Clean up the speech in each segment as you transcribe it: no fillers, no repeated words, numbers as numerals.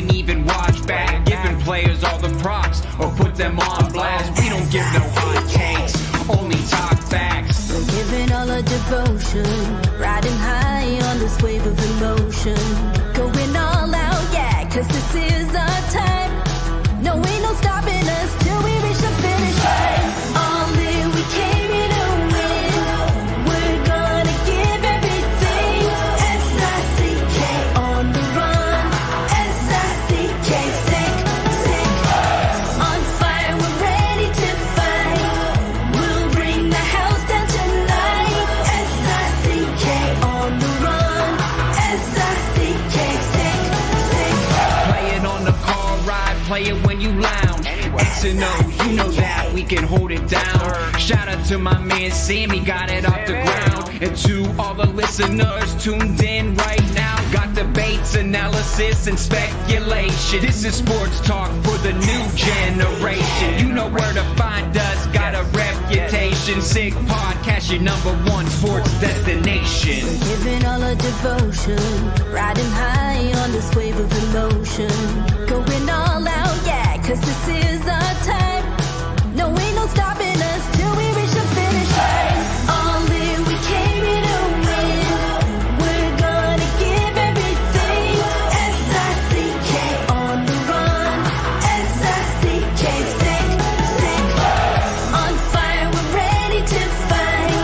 can even watch back, giving players all the props or put them on blast. We don't give no hot takes, only talk facts. We're giving all our devotion, riding high on this wave of emotion, going all out, yeah, 'cause this is our time. No, ain't no stopping us till we reach the finish line. All in, we came here to win. We're gonna give everything. S-I-C-K on the run. S-I-C-K, sick, sick. On fire, we're ready to fight. We'll bring the house down tonight. S-I-C-K on the run. S-I-C-K, sick, sick. Play it on the car ride, play it when you lounge. X and O, you know that we can hold it down. Shout out to my man Sammy, got it off the ground. And to all the listeners tuned in right now, got debates, analysis, and speculation. This is sports talk for the new generation. You know where to find us, got a reputation. Sick podcast, your #1 sports destination. Giving all our devotion, riding high on this wave of emotion, going all out, yeah, 'cause this is our time. No, ain't no stopping us till we reach the finish line. All in, we came here to win. We're gonna give everything. S-I-C-K on the run. S-I-C-K, sick, sick. On fire, we're ready to fight.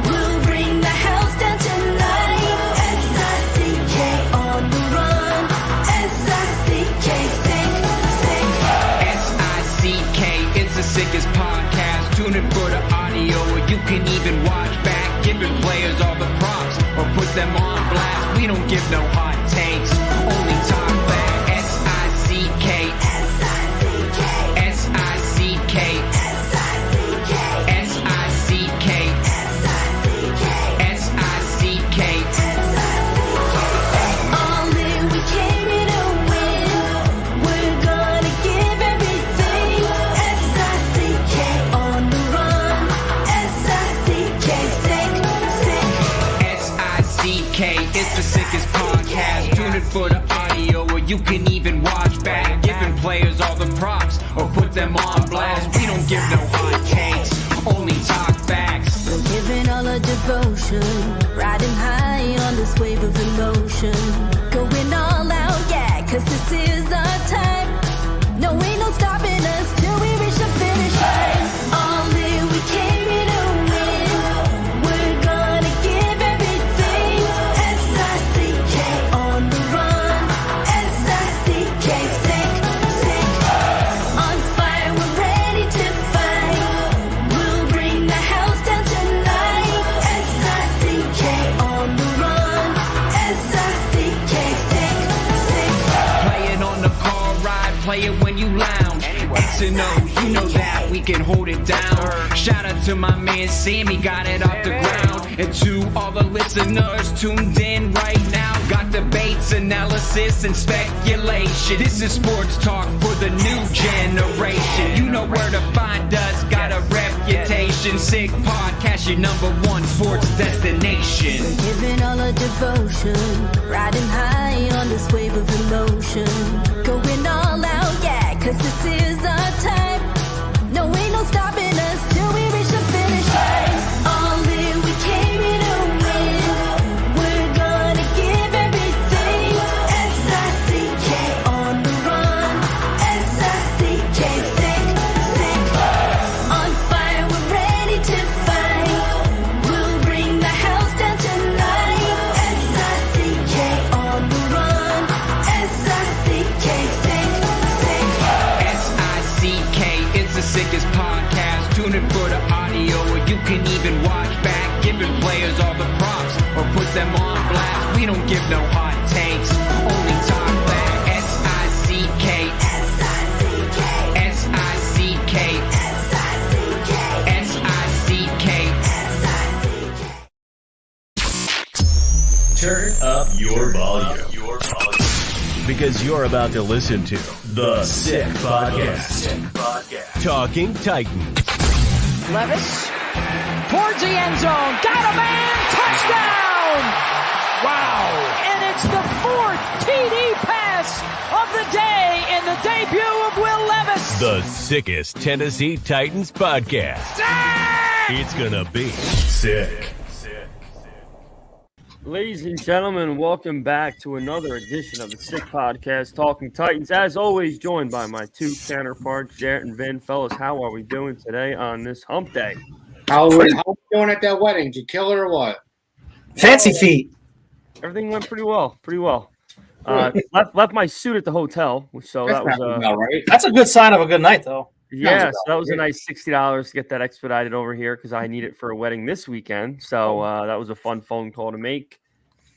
We'll bring the house down tonight. S-I-C-K on the run. S-I-C-K, sick, sick. S-I-C-K, it's the sickest podcast. Tune in for the audio, or you can even watch back, giving players all the props or put them on blast. We don't give no hot takes, only talk back. S-I-C-K, S-I-C-K, S-I-C-K, S-I-C-K, S-I-C-K, S-I-C-K, S-I-C-K. all in, we came here to win. We're gonna give everything. S-I-C-K on the run. S-I-C-K, sick, sick. S-I-C-K, it's the sickest podcast. Tune in for the audio, or you can even watch back, giving players all the props or put them on blast. We don't give no hot takes, only talk facts. We're giving all our devotion, riding high on this wave of emotion, going all out, yeah, 'cause this is our time. No, ain't no stopping us till we reach the finish line. All in, we came here to win. We're gonna give everything. S-I-C-K on the run. S-I-C-K, sick, sick. On fire, we're ready to fight. We'll bring the house down tonight. S-I-C-K on the run. S-I-C-K, sick, sick. Play it on the car ride, play it when you lounge. X and O, you know that we can hold it down. Shout out to my man Sammy, got it off the ground. And to all the listeners tuned in right now, got debates, analysis, and speculation. This is sports talk for the new generation. You know where to find us, got a reputation. Sick podcast, your #1 sports destination. Giving all our devotion, riding high on this wave of emotion, going all out, yeah, 'cause this is our time. No, ain't no stopping us till we reach the finish line. All in, we came here to win. We're gonna give everything. S-I-C-K on the run. S-I-C-K, sick, sick. On fire, we're ready to fight. We'll bring the house down tonight. S-I-C-K on the run. S-I-C-K, sick, sick. S-I-C-K, it's the sickest podcast. Tune in for the audio, or you can even watch back, giving players all the props or put them on blast. We don't give no hot takes, only talk back. S-I-C-K, S-I-C-K, S-I-C-K, S-I-C-K, S-I-C-K. S-I-C-K. Turn up your volume. Because you're about to listen to The Sick Podcast. Talking Titans. Levis towards the end zone. Got a man. Touchdown. Wow. And it's the 4th TD pass of the day. The sickest Tennessee Titans podcast. It's gonna be sick. Ladies and gentlemen, welcome back to another edition of the Sick Podcast, Talking Titans. As always, joined by my two counterparts, Jarett and Vin. Fellas, how are we doing today on this hump day? How are we doing at that wedding? Did you kill her or what? Fancy feet. Everything went pretty well. Left my suit at the hotel, so that was right. That's a good sign of a good night, though. Yeah, so that was a nice $60 to get that expedited over here because I need it for a wedding this weekend. So that was a fun phone call to make.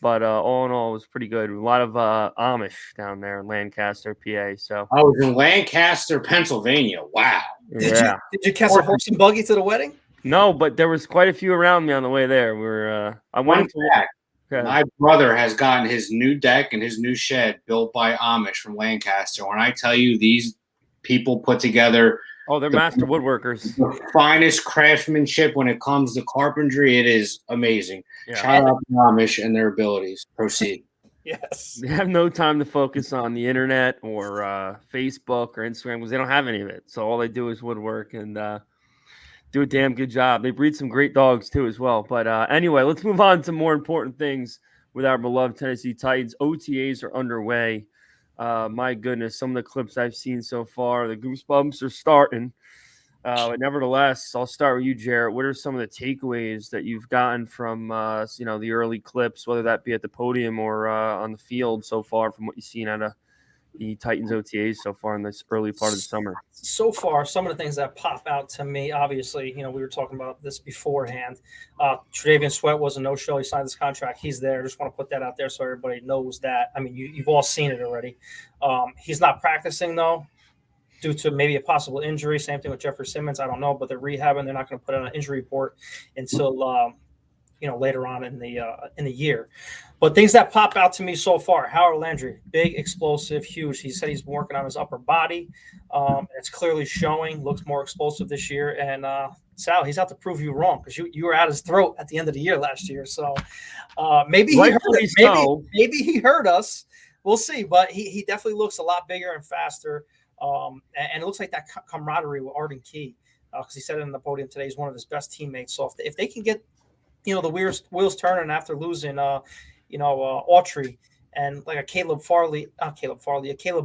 But all in all, it was pretty good. A lot of Amish down there in Lancaster, PA. So I was in Lancaster, Pennsylvania. Wow. Did you catch a horse and buggy to the wedding? No, but there was quite a few around me on the way there. I went back. My brother has gotten his new deck and his new shed built by Amish from Lancaster. When I tell you these people put together they're master woodworkers. The finest craftsmanship when it comes to carpentry. It is amazing. Yeah. Shout out to Amish and their abilities. Proceed. Yes. They have no time to focus on the internet or Facebook or Instagram because they don't have any of it. So all they do is woodwork and do a damn good job. They breed some great dogs too as well. But anyway, let's move on to more important things with our beloved Tennessee Titans. OTAs are underway. My goodness, some of the clips I've seen so far, the goosebumps are starting. But nevertheless, I'll start with you, Jarett. What are some of the takeaways that you've gotten from the early clips, whether that be at the podium or on the field so far, from what you've seen out of the Titans OTAs so far in this early part of the summer? So far, some of the things that pop out to me, obviously, we were talking about this beforehand. Tre'Davious Sweat was a no-show. He signed this contract. He's there. Just want to put that out there so everybody knows that. I mean, you've all seen it already. He's not practicing, though, due to maybe a possible injury. Same thing with Jeffrey Simmons. I don't know, but they're rehabbing. They're not going to put out an injury report until later on in the year. But things that pop out to me so far: Howard Landry, big, explosive, huge. He said he's been working on his upper body. It's clearly showing. Looks more explosive this year. And Sal, he's out to prove you wrong because you were at his throat at the end of the year last year. So maybe he heard us. Maybe he heard us. We'll see. But he definitely looks a lot bigger and faster. And it looks like that camaraderie with Arden Key, because he said it in the podium today, he's one of his best teammates. So if they can get the wheels turning after losing Autry, and like a Caleb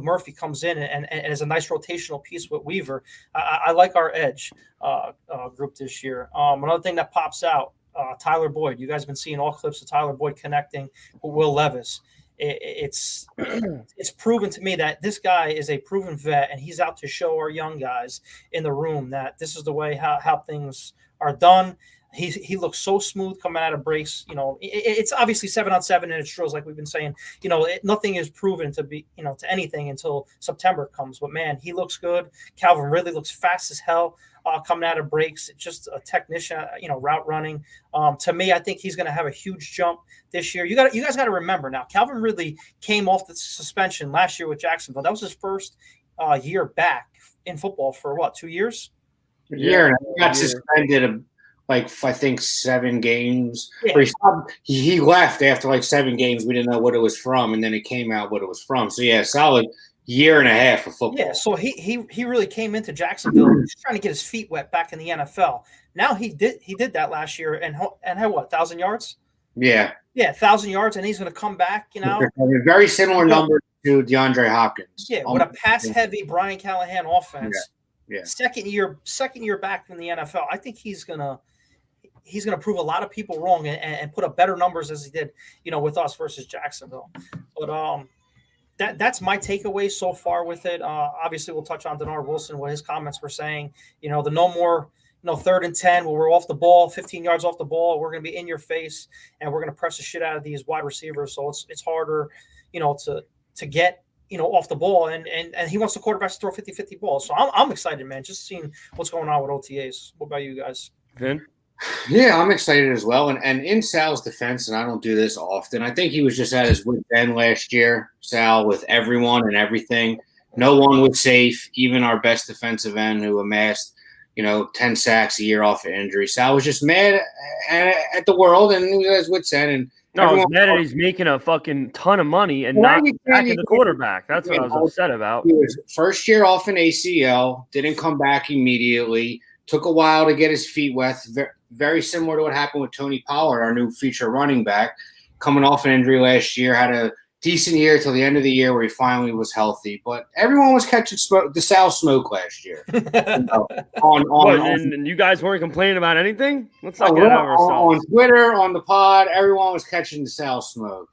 Murphy comes in and is a nice rotational piece with Weaver. I like our edge group this year. Another thing that pops out, Tyler Boyd. You guys have been seeing all clips of Tyler Boyd connecting with Will Levis. It's proven to me that this guy is a proven vet, and he's out to show our young guys in the room that this is the way how things are done. He looks so smooth coming out of breaks. It's obviously 7-on-7 and it's drills, like we've been saying. Nothing is proven to be to anything until September comes. But man, he looks good. Calvin Ridley looks fast as hell coming out of breaks. Just a technician, route running. To me, I think he's going to have a huge jump this year. You guys got to remember now. Calvin Ridley came off the suspension last year with Jacksonville. That was his first year back in football for what, 2 years? A year, and he got suspended. I think 7 games. Yeah. He left after 7 games. We didn't know what it was from, and then it came out what it was from. So yeah, solid year and a half of football. Yeah, so he really came into Jacksonville just trying to get his feet wet back in the NFL. Now he did that last year and had what, 1,000 yards? Yeah, 1,000 yards, and he's going to come back. Very similar number to DeAndre Hopkins. Yeah, with a pass-heavy Brian Callahan offense. Yeah. Second year back in the NFL. I think he's gonna prove a lot of people wrong and put up better numbers as he did, with us versus Jacksonville. But that's my takeaway so far with it. Obviously, we'll touch on Denard Wilson, what his comments were saying. The no more 3rd and 10 where we're off the ball, 15 yards off the ball. We're going to be in your face and we're going to press the shit out of these wide receivers. So it's harder, to get off the ball, and he wants the quarterbacks to throw 50-50 balls. So I'm excited, man, just seeing what's going on with OTAs. What about you guys? Vin? Yeah, I'm excited as well. And in Sal's defense, and I don't do this often, I think he was just at his wit's end last year, Sal, with everyone and everything. No one was safe, even our best defensive end who amassed, 10 sacks a year off of injury. Sal was just mad at the world, and he was at his wit's end, and No, I was Everyone mad that he's making a fucking ton of money and Why not you back can't at the quarterback. That's what I was upset about. He was first year off an ACL, didn't come back immediately. Took a while to get his feet wet. Very similar to what happened with Tony Pollard, our new feature running back, coming off an injury last year. Had a decent year till the end of the year where he finally was healthy. But everyone was catching the South smoke last year. And you guys weren't complaining about anything? Let's not get out of on ourselves. Twitter, on the pod, everyone was catching the South smoke.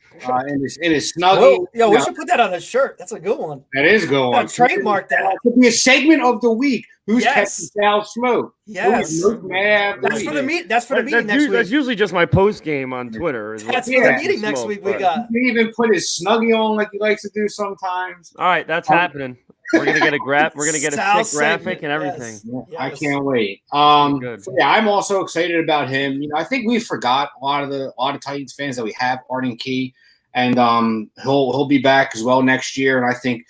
In his snuggie. Well, we should put that on a shirt. That's a good one. That is going on. Trademark that. It could be a segment of the week. Who's catching South smoke? Yes. That's for the meeting. That's for the meeting next week. That's usually just my post game on Twitter. That's for the meeting next week. We got. He even put his snuggie on like he likes to do sometimes. All right, that's happening. We're gonna get a graph. We're gonna get a sick graphic and everything. Yes. I can't wait. I'm also excited about him. I think we forgot a lot of Titans fans that we have Arden Key, and he'll be back as well next year. And I think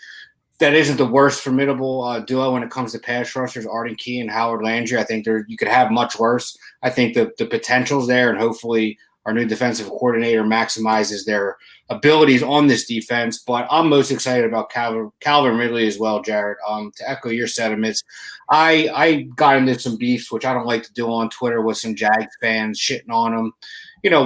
that isn't the worst formidable duo when it comes to pass rushers, Arden Key and Howard Landry. I think you could have much worse. I think the potential's there, and hopefully our new defensive coordinator maximizes their abilities on this defense. But I'm most excited about Calvin Ridley as well, Jarett. To echo your sentiments, I got into some beefs, which I don't like to do on Twitter, with some Jags fans shitting on him.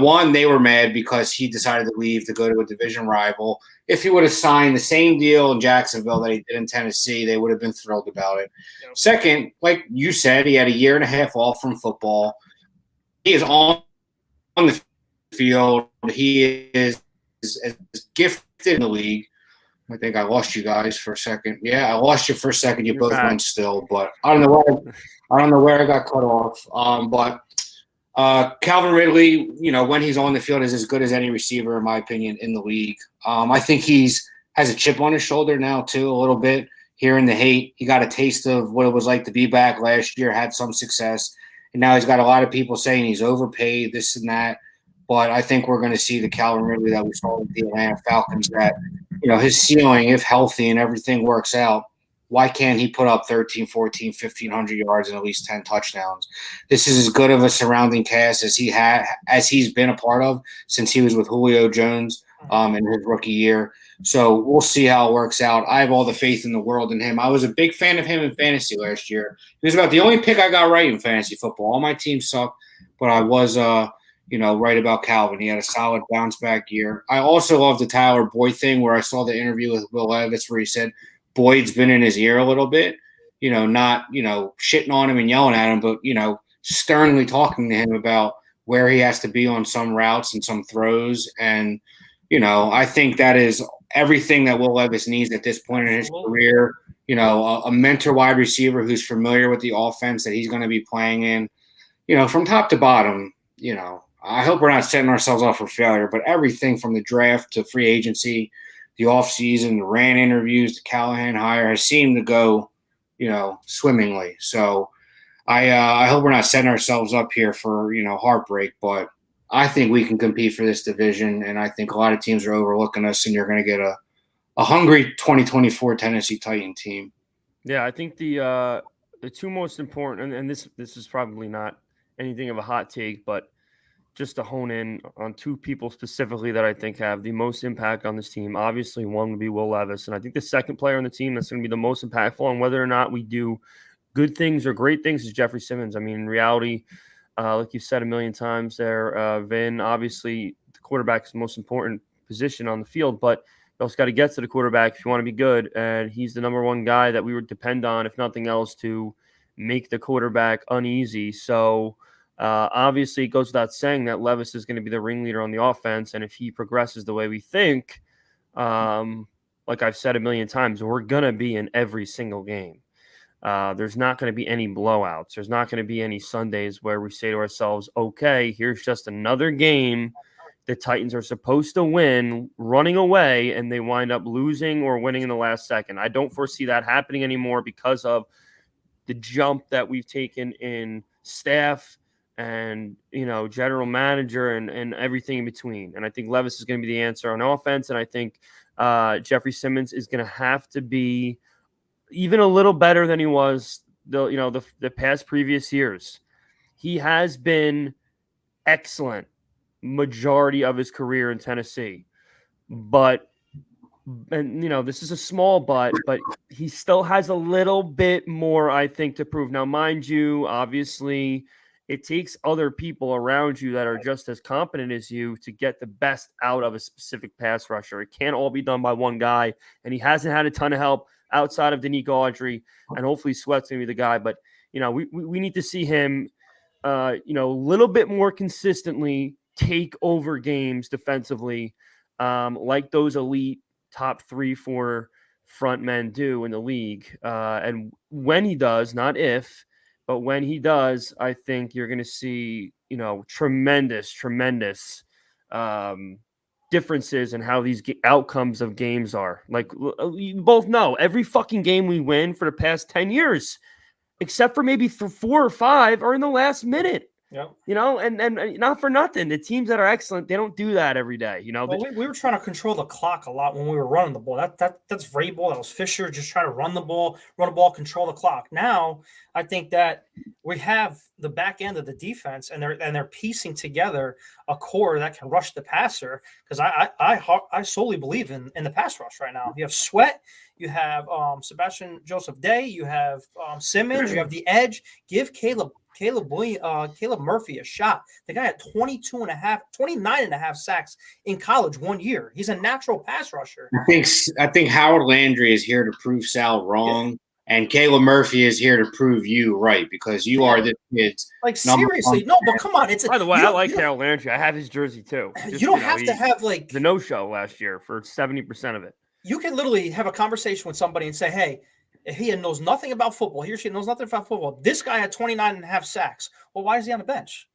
One, they were mad because he decided to leave to go to a division rival. If he would have signed the same deal in Jacksonville that he did in Tennessee, they would have been thrilled about it. Yep. Second, like you said, he had a year and a half off from football. He is on the field. He is as gifted in the league. I think I lost you guys for a second. Yeah, I lost you for a second. You both went still, but I don't know where I got cut off. But Calvin Ridley, when he's on the field, is as good as any receiver, in my opinion, in the league. I think has a chip on his shoulder now too, a little bit, hearing the hate. He got a taste of what it was like to be back last year, had some success, and now he's got a lot of people saying he's overpaid, this and that. But I think we're going to see the Calvin Ridley that we saw with the Atlanta Falcons, that, his ceiling, if healthy and everything works out, why can't he put up 13, 14, 1,500 yards and at least 10 touchdowns? This is as good of a surrounding cast as he's been a part of since he was with Julio Jones in his rookie year. So we'll see how it works out. I have all the faith in the world in him. I was a big fan of him in fantasy last year. He was about the only pick I got right in fantasy football. All my teams sucked, but I was right about Calvin. He had a solid bounce back year. I also love the Tyler Boyd thing, where I saw the interview with Will Levis where he said Boyd's been in his ear a little bit, not, shitting on him and yelling at him, but, sternly talking to him about where he has to be on some routes and some throws. And, I think that is everything that Will Levis needs at this point in his career. A mentor wide receiver who's familiar with the offense that he's going to be playing in, from top to bottom. I hope we're not setting ourselves up for failure, but everything from the draft to free agency, the offseason, the RAN interviews, the Callahan hire has seemed to go, swimmingly. So I hope we're not setting ourselves up here for, heartbreak, but I think we can compete for this division, and I think a lot of teams are overlooking us, and you're going to get a hungry 2024 Tennessee Titan team. Yeah, I think the two most important, and this is probably not anything of a hot take, but just to hone in on two people specifically that I think have the most impact on this team. Obviously, one would be Will Levis, and I think the second player on the team that's going to be the most impactful on whether or not we do good things or great things is Jeffrey Simmons. I mean, in reality, like you've said a million times there, Vin, obviously the quarterback is the most important position on the field, but you also got to get to the quarterback if you want to be good, and he's the number one guy that we would depend on, if nothing else, to make the quarterback uneasy. So obviously, it goes without saying that Levis is going to be the ringleader on the offense, and if he progresses the way we think, like I've said a million times, we're going to be in every single game. There's not going to be any blowouts. There's not going to be any Sundays where we say to ourselves, okay, here's just another game the Titans are supposed to win, running away, and they wind up losing or winning in the last second. I don't foresee that happening anymore because of the jump that we've taken in staff and, general manager and everything in between. And I think Levis is going to be the answer on offense. And I think Jeffrey Simmons is going to have to be even a little better than he was the past previous years. He has been excellent majority of his career in Tennessee. But this is a small but he still has a little bit more, I think, to prove. Now, mind you, obviously, it takes other people around you that are just as competent as you to get the best out of a specific pass rusher. It can't all be done by one guy, and he hasn't had a ton of help outside of Danique Audrey, and hopefully Sweat's going to be the guy. But, we need to see him, a little bit more consistently take over games defensively, like those elite top 3-4 front men do in the league. And when he does, not if, but when he does, I think you're going to see, tremendous differences in how these outcomes of games are. Like, you both know, every fucking game we win for the past 10 years, except for maybe 4 or 5, are in the last minute. Yep. And not for nothing. The teams that are excellent, they don't do that every day. Well, we were trying to control the clock a lot when we were running the ball. That's Vrabel. That was Fisher, just trying to run the ball, control the clock. Now, I think that we have the back end of the defense, and they're piecing together a core that can rush the passer. Because I solely believe in the pass rush right now. You have Sweat, you have Sebastian Joseph Day, you have Simmons, you have the edge. Give Caleb Murphy a shot. The guy had 29 and a half sacks in college 1 year. He's a natural pass rusher. I think Howard Landry is here to prove Sal wrong, and Caleb Murphy is here to prove you right, because you are this kid's seriously. No, but come on. By the way, I like Howard Landry. I have his jersey too. You don't have to have the no-show last year for 70% of it. You can literally have a conversation with somebody and say, hey, he knows nothing about football. He or she knows nothing about football. This guy had 29 and a half sacks. Well, why is he on the bench?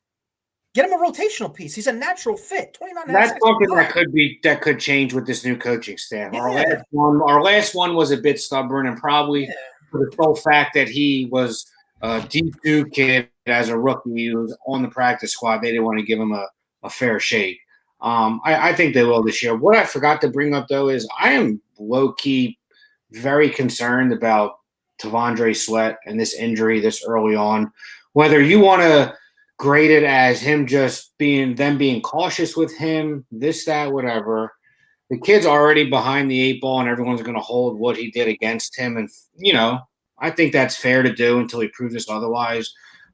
Get him a rotational piece. He's a natural fit. 29 and a half sacks. That's something that could change with this new coaching staff. Yeah. Our last one was a bit stubborn, and probably for the sole fact that he was a D2 kid as a rookie. He was on the practice squad. They didn't want to give him a fair shake. I think they will this year. What I forgot to bring up, though, is I am low-key very concerned about T'Vondre Sweat and this injury this early on. Whether you want to grade it as him just being cautious with him, this, that, whatever. The kid's already behind the 8 ball, and everyone's going to hold what he did against him. And, I think that's fair to do until he proves us otherwise.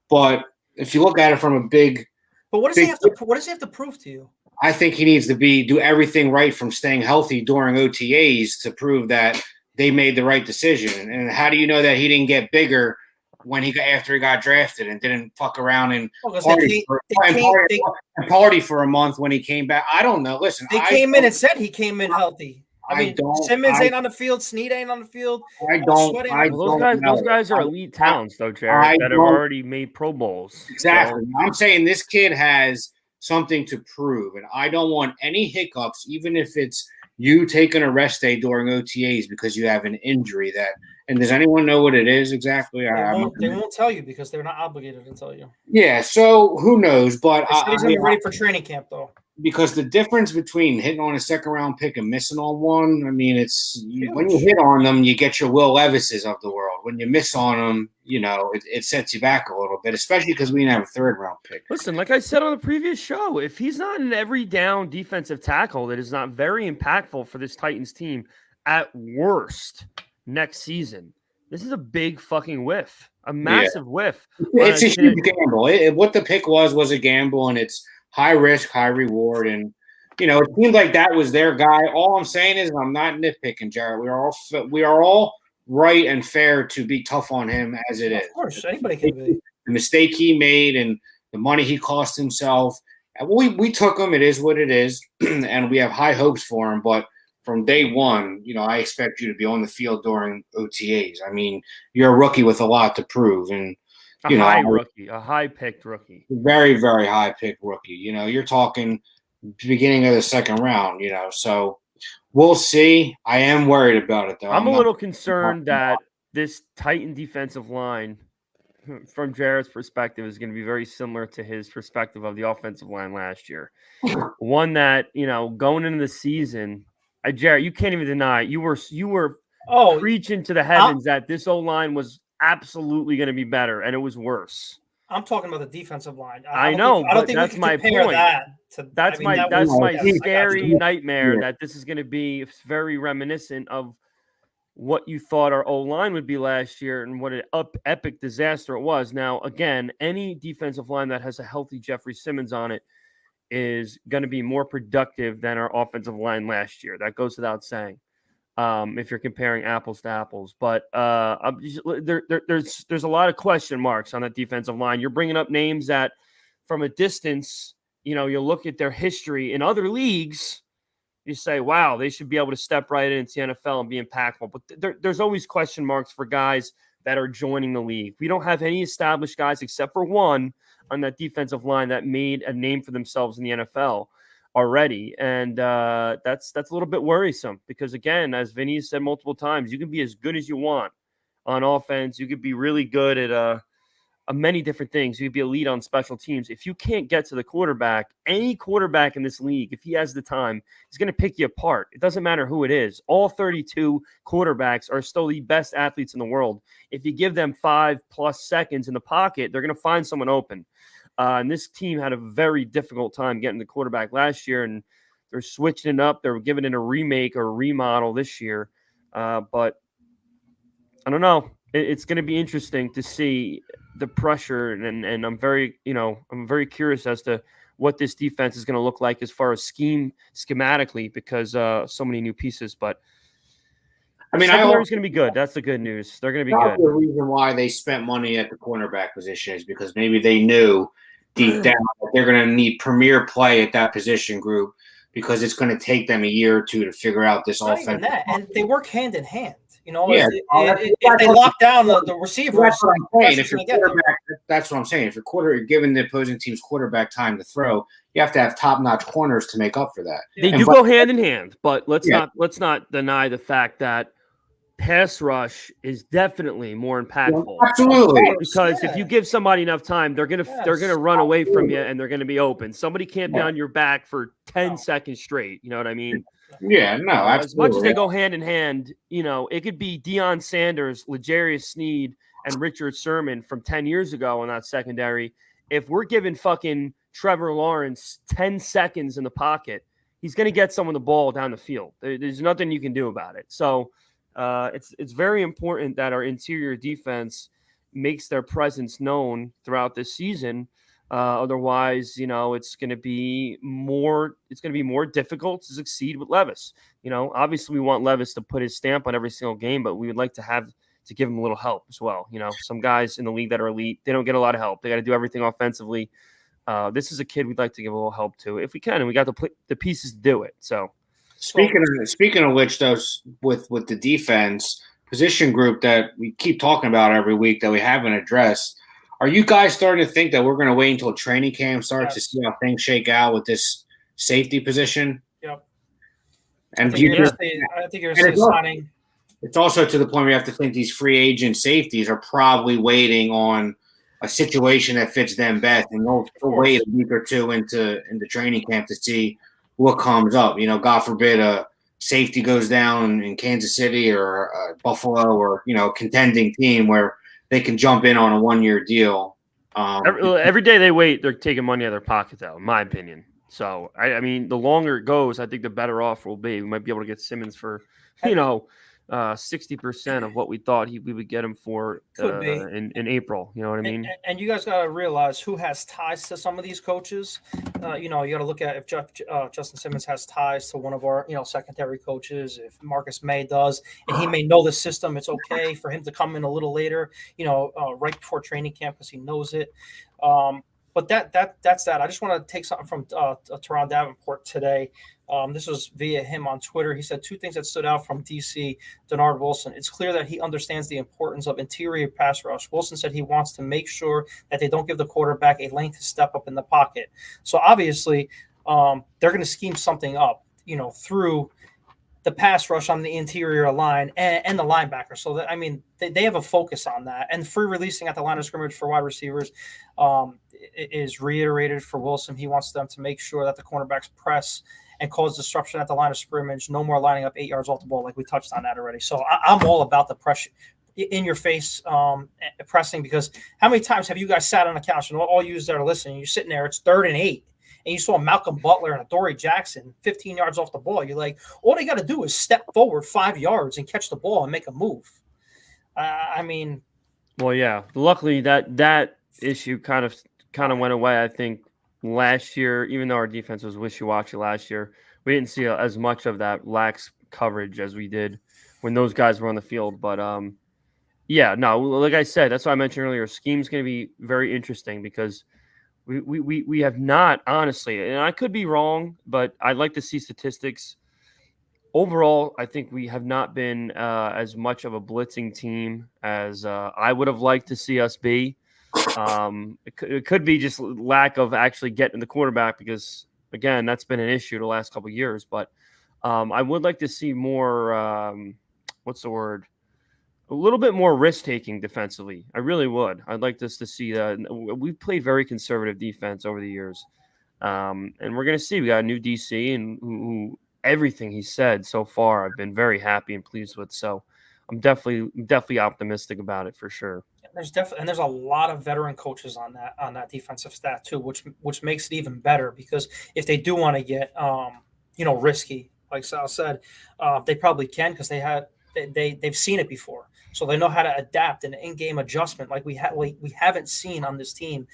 But if you look at it from a big – But what does he have to prove to you? I think he needs to do everything right from staying healthy during OTAs to prove that they made the right decision. And how do you know that he didn't get bigger after he got drafted and didn't fuck around and party for a month when he came back? I don't know. Listen, they came in and said he came in healthy. Simmons ain't on the field. Snead ain't on the field. Those guys are elite talents, though, Jarett, that have already made Pro Bowls. Exactly. So. I'm saying this kid has something to prove, and I don't want any hiccups, even if it's you taking a rest day during OTAs because you have an injury. And does anyone know what it is exactly? They won't tell you because they're not obligated to tell you. Yeah, so who knows? But he's going to be ready for training camp, though. Because the difference between hitting on a second-round pick and missing on one, I mean, when you hit on them, you get your Will Levises of the world. When you miss on them, it sets you back a little bit, especially because we didn't have a third-round pick. Listen, like I said on the previous show, if he's not an every down defensive tackle that is not very impactful for this Titans team at worst next season, this is a big fucking whiff, a massive whiff. It's a huge gamble. What the pick was a gamble, and it's high risk, high reward. And, it seemed like that was their guy. All I'm saying is I'm not nitpicking, Jarett. We are all right and fair to be tough on him as it is. Of course, anybody can be. The mistake he made and the money he cost himself. We took him. It is what it is. And we have high hopes for him. But from day one, I expect you to be on the field during OTAs. I mean, you're a rookie with a lot to prove. And, a high-picked rookie. Very, very high-picked rookie. You're talking beginning of the second round, so we'll see. I am worried about it, though. I'm a little concerned that this Titan defensive line, from Jared's perspective, is going to be very similar to his perspective of the offensive line last year. One that, going into the season, Jarett, you can't even deny it. You were preaching to the heavens that this O-line was absolutely going to be better, and it was worse. I'm talking about the defensive line. I know, I don't think that's we my can compare point. that to, That's I mean, my that was- yes, I got scary you. nightmare that this is going to be very reminiscent of what you thought our O-line would be last year and what an epic disaster it was. Now, again, any defensive line that has a healthy Jeffrey Simmons on it is going to be more productive than our offensive line last year. That goes without saying. If you're comparing apples to apples, but there's a lot of question marks on that defensive line. You're bringing up names that, from a distance, you look at their history in other leagues. You say, wow, they should be able to step right into the NFL and be impactful. But there's always question marks for guys that are joining the league. We don't have any established guys except for one on that defensive line that made a name for themselves in the NFL already. And that's a little bit worrisome because, again, as Vinny has said multiple times, you can be as good as you want on offense. You could be really good at many different things. You could be a lead on special teams. If you can't get to the quarterback, any quarterback in this league, if he has the time, he's going to pick you apart. It doesn't matter who it is. All 32 quarterbacks are still the best athletes in the world. If you give them 5+ seconds in the pocket, they're going to find someone open. And this team had a very difficult time getting the quarterback last year, and they're switching it up. They're giving it a remake or a remodel this year. But I don't know. It's going to be interesting to see the pressure, and I'm very curious as to what this defense is going to look like as far as schematically, because so many new pieces. But I mean, secondary's going to be good. That's the good news. They're going to be good. The reason why they spent money at the cornerback position is because maybe they knew deep down that they're going to need premier play at that position group, because it's going to take them a year or two to figure out this Not even offense. that, and they work hand in hand. Yeah, if they lock down the receivers, that's what I'm saying. If you're that's what I'm saying. If you're giving the opposing team's quarterback time to throw, you have to have top-notch corners to make up for that. They do go hand in hand, but let's not deny the fact that pass rush is definitely more impactful. Absolutely, because if you give somebody enough time, they're gonna run away from you and they're gonna be open. Somebody can't be on your back for 10 seconds straight. You know what I mean? Yeah, no, absolutely. As much as they go hand in hand, it could be Deion Sanders, L'Jarius Sneed, and Richard Sherman from 10 years ago on that secondary. If we're giving fucking Trevor Lawrence 10 seconds in the pocket, he's going to get someone the ball down the field. There's nothing you can do about it. So it's very important that our interior defense makes their presence known throughout this season. Otherwise, it's going to be more difficult to succeed with Levis. Obviously we want Levis to put his stamp on every single game, but we would like to give him a little help as well. Some guys in the league that are elite, they don't get a lot of help. They got to do everything offensively. This is a kid we'd like to give a little help to if we can, and we got the pieces to do it. So speaking of which, though, with the defense position group that we keep talking about every week that we haven't addressed, are you guys starting to think that we're going to wait until training camp starts to see how things shake out with this safety position? Yep. And I think you're going to see signing. It's also to the point where you have to think these free agent safeties are probably waiting on a situation that fits them best, and they'll wait a week or two into training camp to see what comes up. God forbid a safety goes down in Kansas City or Buffalo or contending team where they can jump in on a 1-year deal. Every day they wait, they're taking money out of their pockets out, in my opinion. So, I mean, the longer it goes, I think the better off we'll be. We might be able to get Simmons for, 60% of what we thought we would get him for in April. You know what I mean? And you guys got to realize who has ties to some of these coaches. You got to look at if Justin Simmons has ties to one of our, secondary coaches, if Marcus May does, and he may know the system. It's okay for him to come in a little later, right before training camp because he knows it. But that's that. I just want to take something from Teron Davenport today. This was via him on Twitter. He said 2 things that stood out from DC, Denard Wilson. It's clear that he understands the importance of interior pass rush. Wilson said he wants to make sure that they don't give the quarterback a lane to step up in the pocket. So obviously they're going to scheme something up, through the pass rush on the interior line and the linebacker. So that, they have a focus on that. And free releasing at the line of scrimmage for wide receivers is reiterated for Wilson. He wants them to make sure that the cornerbacks press and cause disruption at the line of scrimmage. No more lining up 8 yards off the ball, like we touched on that already. So I'm all about the in your face pressing, because how many times have you guys sat on the couch and all you that are listening, you're sitting there, it's 3rd and 8, and you saw Malcolm Butler and a Dory Jackson 15 yards off the ball. You're like, all they got to do is step forward 5 yards and catch the ball and make a move. Well, yeah. Luckily, that issue kind of went away. I think last year, even though our defense was wishy-washy last year, we didn't see as much of that lax coverage as we did when those guys were on the field. But yeah, no, like I said, that's why I mentioned earlier. Scheme's going to be very interesting because we have not, honestly, and I could be wrong, but I'd like to see statistics. Overall, I think we have not been as much of a blitzing team as I would have liked to see us be. It could be just lack of actually getting the quarterback because, again, that's been an issue the last couple of years. But I would like to see more, what's the word? A little bit more risk-taking defensively. I really would. I'd like this to see that. We've played very conservative defense over the years. And we're going to see. We got a new DC, and who everything he said so far, I've been very happy and pleased with. So I'm definitely optimistic about it for sure. There's a lot of veteran coaches on that defensive staff too, which makes it even better, because if they do want to get risky, like Sal said, they probably can, because they've seen it before. So they know how to adapt an in-game adjustment like we haven't seen on this team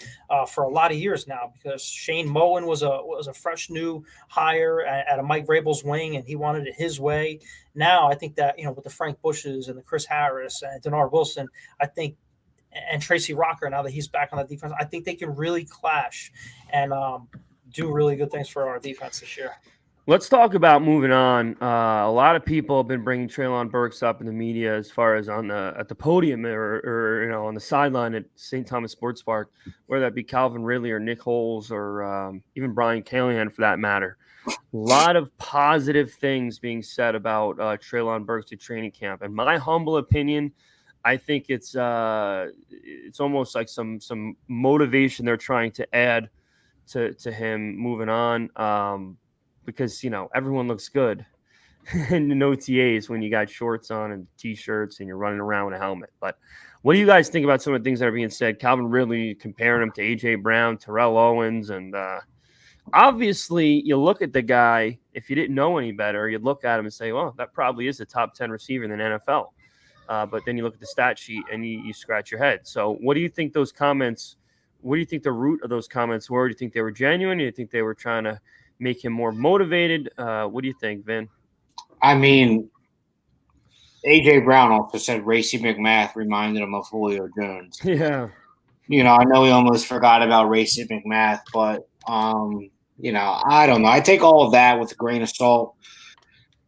for a lot of years now, because Shane Moen was a fresh new hire at a Mike Vrabel's wing, and he wanted it his way. Now I think that, with the Frank Bushes and the Chris Harris and Denard Wilson, I think, and Tracy Rocker, now that he's back on the defense, I think they can really clash and do really good things for our defense this year. Let's talk about moving on. A lot of people have been bringing Treylon Burks up in the media as far as at the podium or on the sideline at St. Thomas Sports Park, whether that be Calvin Ridley or Nick Holes or even Brian Callahan for that matter. A lot of positive things being said about Treylon Burks at training camp. In my humble opinion, I think it's almost like some motivation they're trying to add to him moving on. Because, everyone looks good in OTAs when you got shorts on and T-shirts and you're running around with a helmet. But what do you guys think about some of the things that are being said? Calvin Ridley comparing him to A.J. Brown, Terrell Owens, and obviously you look at the guy, if you didn't know any better, you'd look at him and say, well, that probably is a top 10 receiver in the NFL. But then you look at the stat sheet and you scratch your head. So what do you think those comments, what do you think the root of those comments were? Do you think they were genuine? Do you think they were trying to make him more motivated? What do you think, Vin? I mean, A.J. Brown also said Racy McMath reminded him of Julio Jones. Yeah. I know we almost forgot about Racy McMath, but, I don't know. I take all of that with a grain of salt.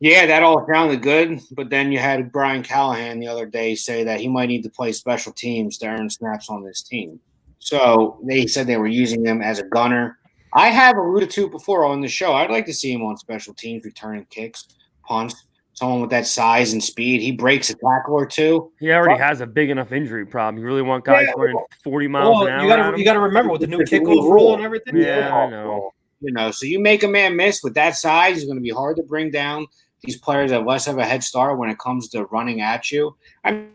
Yeah, that all sounded good, but then you had Brian Callahan the other day say that he might need to play special teams to earn snaps on this team. So they said they were using him as a gunner. I have alluded to before on the show. I'd like to see him on special teams, returning kicks, punts, someone with that size and speed. He breaks a tackle or two. He already has a big enough injury problem. You really want guys running 40 miles an hour? You got to remember with the new kickoff rule and everything. Yeah, I know. So you make a man miss with that size, he's going to be hard to bring down. These players have less of a head start when it comes to running at you. I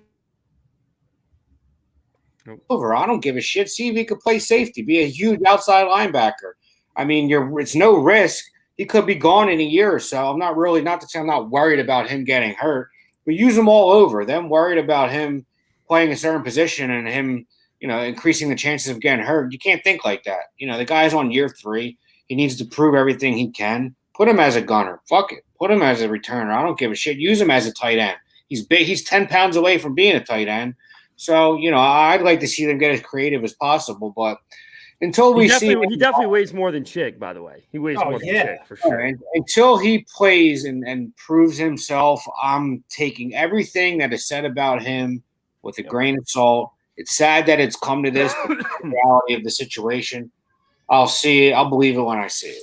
don't give a shit. See if he could play safety, be a huge outside linebacker. I mean, it's no risk. He could be gone in a year or so. I'm not to say I'm not worried about him getting hurt, but use him all over. Them worried about him playing a certain position and him, increasing the chances of getting hurt. You can't think like that. The guy's on year 3. He needs to prove everything he can. Put him as a gunner. Fuck it. Put him as a returner. I don't give a shit. Use him as a tight end. He's big. He's 10 pounds away from being a tight end. So, I'd like to see them get as creative as possible, but until he definitely weighs more than Chick, by the way. He weighs more than Chick for sure. And until he plays and proves himself, I'm taking everything that is said about him with a grain of salt. It's sad that it's come to this, but the reality of the situation. I'll see it. I'll believe it when I see it.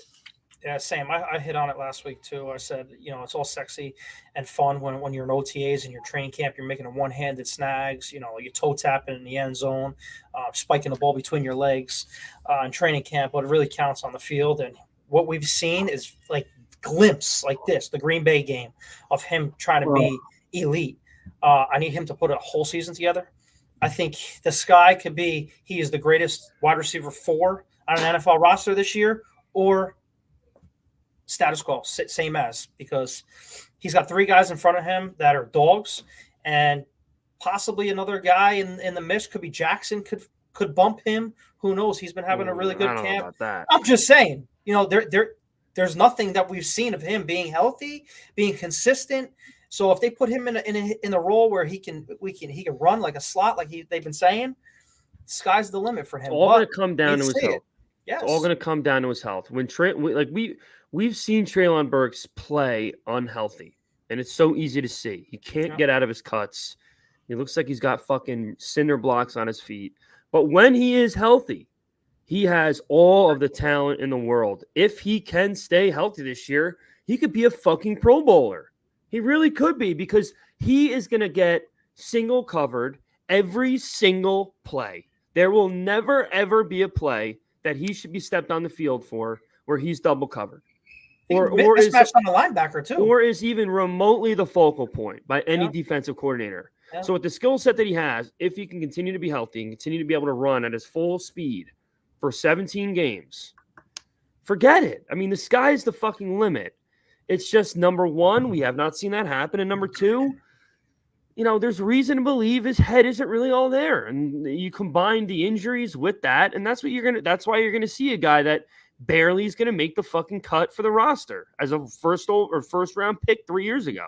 Yeah, same. I hit on it last week too. I said, it's all sexy and fun when you're in OTAs and your training camp, you're making a one-handed snags, you're toe tapping in the end zone, spiking the ball between your legs in training camp. But it really counts on the field. And what we've seen is like glimpse like this, the Green Bay game, of him trying to be elite. I need him to put a whole season together. I think the sky could be he is the greatest wide receiver 4 on an NFL roster this year, or status quo, same as, because he's got 3 guys in front of him that are dogs, and possibly another guy in the mix could be Jackson, could bump him. Who knows? He's been having a really good camp. About that. I'm just saying, there's nothing that we've seen of him being healthy, being consistent. So if they put him in the role where he can run like a slot, like they've been saying, sky's the limit for him. It's all going to come down to his health. Yes. It's all going to come down to his health. When we've seen Treylon Burks play unhealthy, and it's so easy to see. He can't get out of his cuts. He looks like he's got fucking cinder blocks on his feet. But when he is healthy, he has all of the talent in the world. If he can stay healthy this year, he could be a fucking Pro Bowler. He really could be, because he is going to get single covered every single play. There will never, ever be a play that he should be stepped on the field for where he's double covered. Or is on the linebacker too. Or is even remotely the focal point by any defensive coordinator. Yeah. So with the skill set that he has, if he can continue to be healthy and continue to be able to run at his full speed for 17 games, forget it. I mean, the sky's the fucking limit. It's just, number one, we have not seen that happen. And number two, there's reason to believe his head isn't really all there. And you combine the injuries with that, and that's why you're gonna see a guy that barely is gonna make the fucking cut for the roster as a first round pick 3 years ago.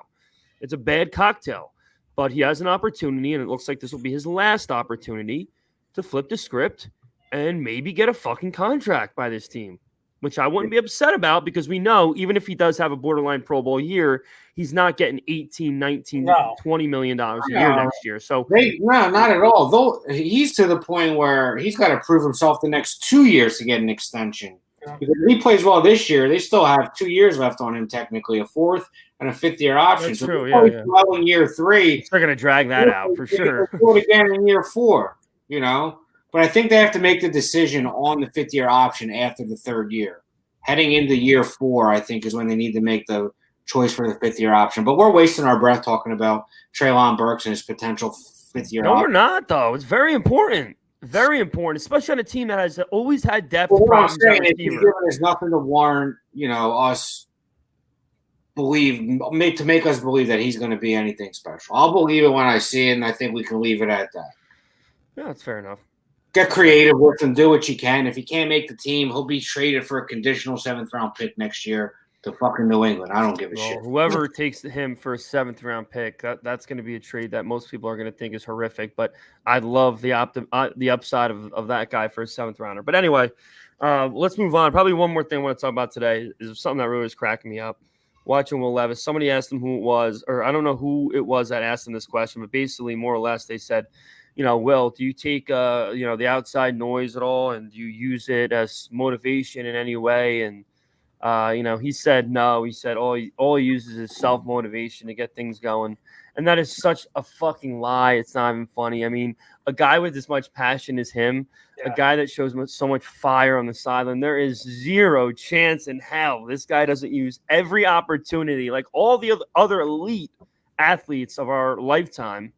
It's a bad cocktail, but he has an opportunity, and it looks like this will be his last opportunity to flip the script and maybe get a fucking contract by this team, which I wouldn't be upset about, because we know even if he does have a borderline Pro Bowl year, he's not getting $18, $19, $20 million a year next year. So no, not at all. Though he's to the point where he's got to prove himself the next 2 years to get an extension. Yeah. Because if he plays well this year, they still have 2 years left on him, technically, a 4th and a 5th-year option. That's so true, well in year 3. They're going to drag that out for sure. Do it again in year 4, But I think they have to make the decision on the 5th-year option after the 3rd year. Heading into year 4, I think, is when they need to make the choice for the 5th-year option. But we're wasting our breath talking about Treylon Burks and his potential 5th-year option. No, we're not, though. It's very important. Very important, especially on a team that has always had depth. Well, what I'm saying is he's given us nothing to warrant, us to make us believe that he's going to be anything special. I'll believe it when I see it, and I think we can leave it at that. Yeah, that's fair enough. Get creative with him. Do what you can. If he can't make the team, he'll be traded for a conditional 7th-round pick next year to fucking New England. I don't give a shit. Whoever takes him for a 7th-round pick, that's going to be a trade that most people are going to think is horrific. But I love the upside of that guy for a 7th-rounder. But anyway, let's move on. Probably one more thing I want to talk about today is something that really was cracking me up. Watching Will Levis, somebody asked him who it was, or I don't know who it was that asked him this question, but basically, more or less, they said, Will, do you take, the outside noise at all, and do you use it as motivation in any way? And, he said no. He said all he uses is self-motivation to get things going. And that is such a fucking lie. It's not even funny. I mean, a guy with as much passion as him, a guy that shows so much fire on the sideline, there is zero chance in hell this guy doesn't use every opportunity, like all the other elite athletes of our lifetime,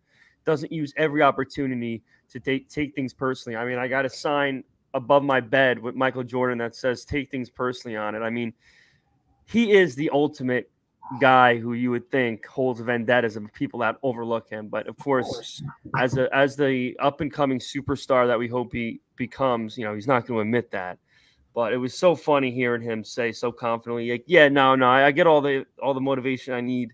doesn't use every opportunity to take things personally. I mean, I got a sign above my bed with Michael Jordan that says take things personally on it. I mean, he is the ultimate guy who you would think holds vendettas of people that overlook him. But of course, as the up and coming superstar that we hope he becomes, he's not going to admit that. But it was so funny hearing him say so confidently, like, I get all the motivation I need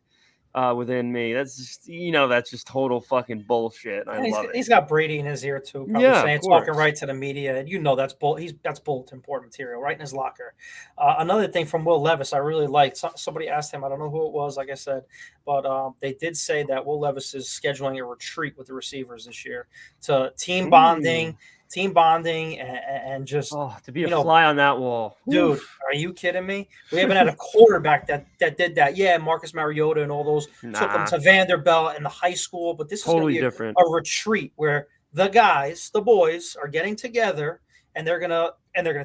within me. That's just total fucking bullshit. I love it. He's got Brady in his ear too, probably saying, talking right to the media, and that's bulletin board material right in his locker. Another thing from Will Levis I really liked. Somebody asked him, I don't know who it was, like I said, but they did say that Will Levis is scheduling a retreat with the receivers this year to team bonding and just to be a fly on that wall. Dude, are you kidding me? We haven't had a quarterback that did that. Yeah, Marcus Mariota and all those took them to Vanderbilt in the high school, but this is totally going to be different. A retreat where the boys are getting together and they're gonna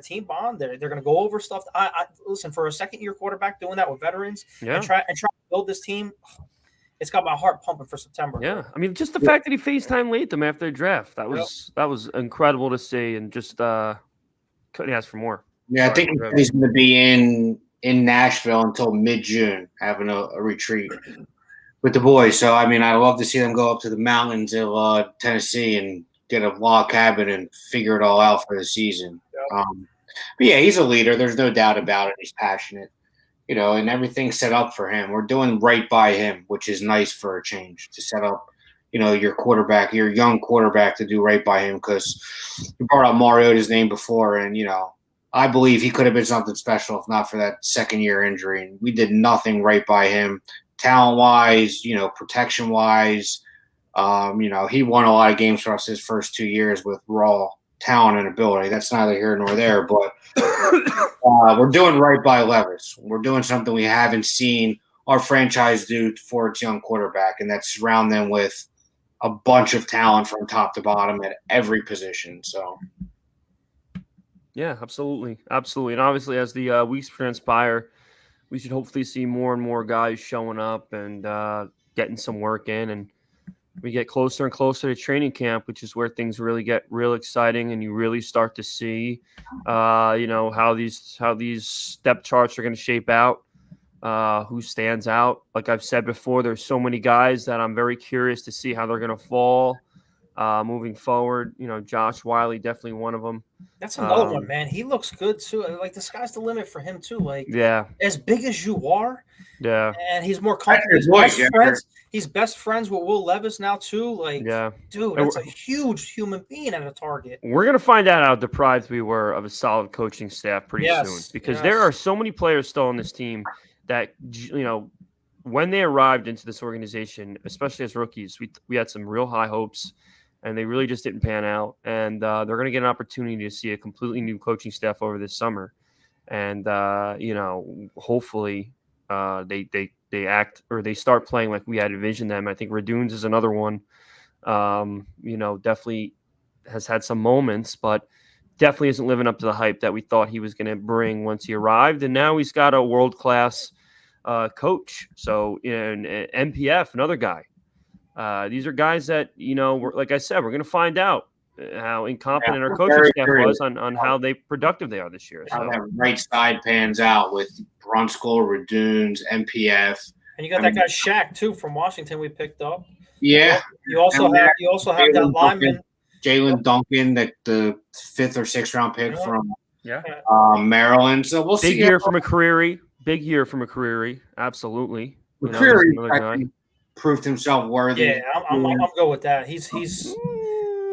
team bond. They're gonna go over stuff. I listen, for a second-year quarterback doing that with veterans and try to build this team. it's got my heart pumping for September. Yeah, I mean, just the fact that he FaceTime Latham after the draft, that was incredible to see, and just couldn't ask for more. Yeah, I think he's going to be in Nashville until mid-June, having a retreat with the boys. So, I mean, I'd love to see them go up to the mountains of Tennessee and get a log cabin and figure it all out for the season. Yep. But, yeah, he's a leader. There's no doubt about it. He's passionate, and everything's set up for him. We're doing right by him, which is nice for a change, to set up, your quarterback, your young quarterback, to do right by him, because you brought up Mariota's name before, and, I believe he could have been something special if not for that second-year injury. And we did nothing right by him, talent-wise, protection-wise. He won a lot of games for us his first 2 years with raw talent and ability. That's neither here nor there, but we're doing right by Levis. We're doing something we haven't seen our franchise do for its young quarterback, and that's surround them with a bunch of talent from top to bottom at every position. So. Yeah, absolutely. Absolutely. And obviously, as the weeks transpire, we should hopefully see more and more guys showing up and getting some work in. And we get closer and closer to training camp, which is where things really get real exciting. And you really start to see, how these depth charts are going to shape out, who stands out. Like I've said before, there's so many guys that I'm very curious to see how they're going to fall moving forward. Josh Wiley, definitely one of them. That's another one, man. He looks good too. Like the sky's the limit for him too. Like, yeah, as big as you are, yeah, and he's more comfortable. He's best friends with Will Levis now too. Like, yeah, dude, that's a huge human being at a target. We're gonna find out how deprived we were of a solid coaching staff pretty soon, because there are so many players still on this team that when they arrived into this organization, especially as rookies, we had some real high hopes. And they really just didn't pan out. And they're going to get an opportunity to see a completely new coaching staff over this summer. And, hopefully they act, or they start playing like we had envisioned them. I think Radunes is another one, definitely has had some moments, but definitely isn't living up to the hype that we thought he was going to bring once he arrived. And now he's got a world-class coach. So, and MPF, another guy. These are guys that, like I said, we're going to find out how incompetent our coaching staff was on how productive they are this year. How that right side pans out with Brunskill, Radunes, MPF. And you got that guy Shaq too from Washington we picked up. Yeah. You also have that lineman Jalen Duncan, that the 5th or 6th round pick from Maryland. So we'll see. Big year from McCreary. Absolutely. McCreary proved himself worthy. Yeah, I'm go with that. He's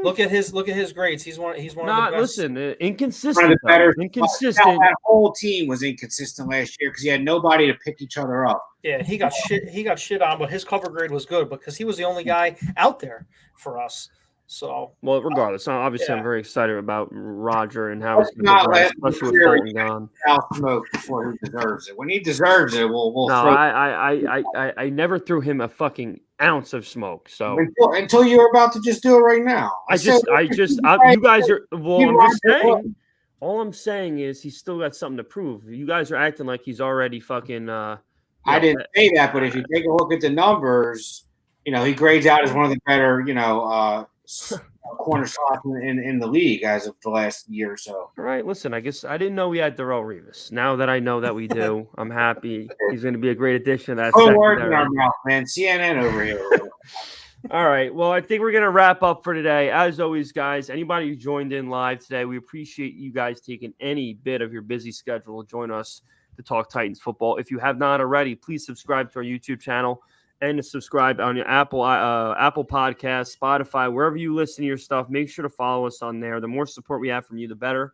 look at his grades. He's one of the best. Listen, inconsistent. One of the better. Inconsistent. That whole team was inconsistent last year because he had nobody to pick each other up. Yeah, he got shit on, but his cover grade was good because he was the only guy out there for us. So, well, regardless, obviously, I'm very excited about Roger and how he's going to progress, especially with Fulton gone. Smoke before he deserves it. When he deserves it, we'll. No, throw I never threw him a fucking ounce of smoke. So until you're about to just do it right now. You guys are. Well, I'm just saying. All I'm saying is he's still got something to prove. You guys are acting like he's already fucking. I didn't say that, but if you take a look at the numbers, he grades out as one of the better, corner slots in the league as of the last year or so. All right, listen, I guess I didn't know we had Darrelle Revis. Now that I know that we do, I'm happy. He's going to be a great addition to that secondary. Word in our mouth, man. CNN over here. All right, well, I think we're going to wrap up for today. As always, guys, anybody who joined in live today, we appreciate you guys taking any bit of your busy schedule to join us to talk Titans football. If you have not already, please subscribe to our YouTube channel. And to subscribe on your Apple Podcasts, Spotify, wherever you listen to your stuff. Make sure to follow us on there. The more support we have from you, the better.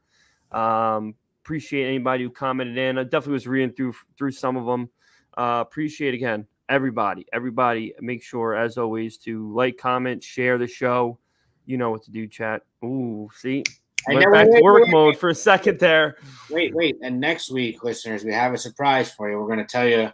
Appreciate anybody who commented in. I definitely was reading through some of them. Appreciate, again, everybody. Everybody, make sure, as always, to like, comment, share the show. You know what to do, chat. Ooh, see? Went back to work mode for a second there. Wait. And next week, listeners, we have a surprise for you. We're going to tell you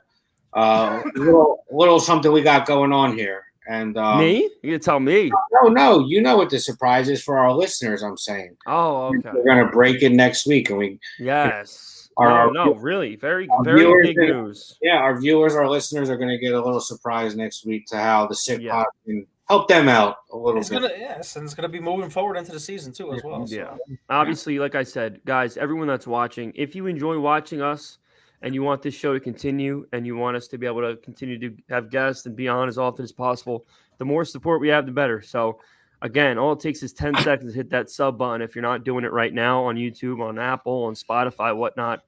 little something we got going on here. And me? You gonna tell me? No. You know what the surprise is for our listeners, I'm saying. Oh, okay. We're gonna break it next week, and yes. Really, very viewers, big news. Yeah, our viewers, our listeners are going to get a little surprise next week to how the Sick Yeah. Pod can help them out a little bit. And it's gonna be moving forward into the season too as well. Yeah. So. Obviously, like I said, guys, everyone that's watching, if you enjoy watching us and you want this show to continue and you want us to be able to continue to have guests and be on as often as possible, the more support we have, the better. So, again, all it takes is 10 seconds to hit that sub button if you're not doing it right now on YouTube, on Apple, on Spotify, whatnot.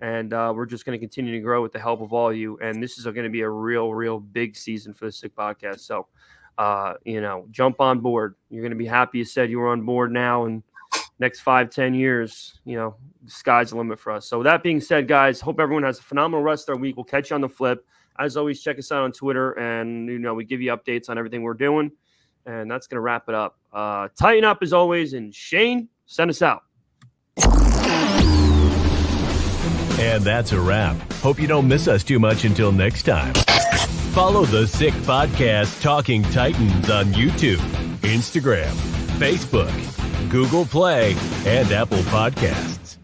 And we're just going to continue to grow with the help of all you. And this is going to be a real big season for the Sick Podcast. So, jump on board. You're going to be happy you said you were on board now, and next 5-10 years, the sky's the limit for us. So with that being said, guys, hope everyone has a phenomenal rest of their week. We'll catch you on the flip. As always, check us out on Twitter, and we give you updates on everything we're doing. And that's going to wrap it up. Tighten up as always, and Shane, send us out. And that's a wrap. Hope you don't miss us too much until next time. Follow the Sick Podcast Talking Titans on YouTube, Instagram, Facebook, Google Play, and Apple Podcasts.